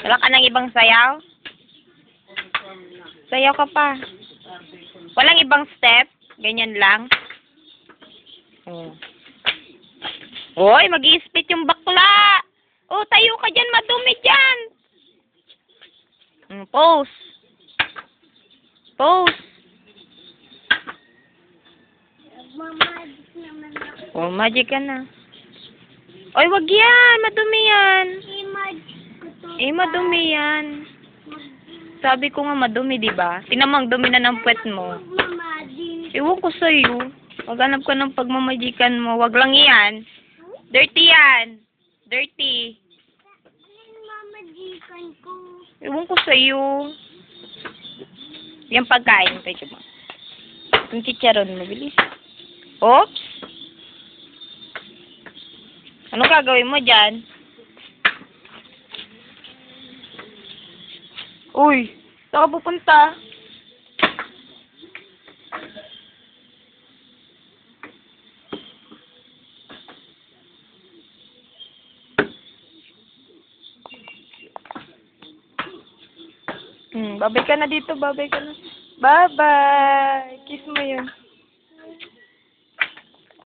Wala ka ng ibang sayaw? Sayaw ka pa. Walang ibang step? Ganyan lang? Oh. Oy, mag-i-spit yung bakla! Oh, tayo ka dyan, madumi dyan! Pose! Pose! Oh, magic ka na. Oy, wag yan! Madumi yan! Madumi yan. Sabi ko nga madumi, diba? Tinamang dumi na ng puwet mo. Ewan ko sa'yo. Maghanap ka ng pagmamagikan mo. Wag lang yan. Dirty yan. Dirty. Ewan ko sa'yo. Yung pagkain. Pwede mo. Yung chicharon mo. Bilis. Oops. Ano gagawin mo dyan? Uy, saan ka pupunta? Babay ka na dito, babay ka na. Bye-bye. Kiss mo yun.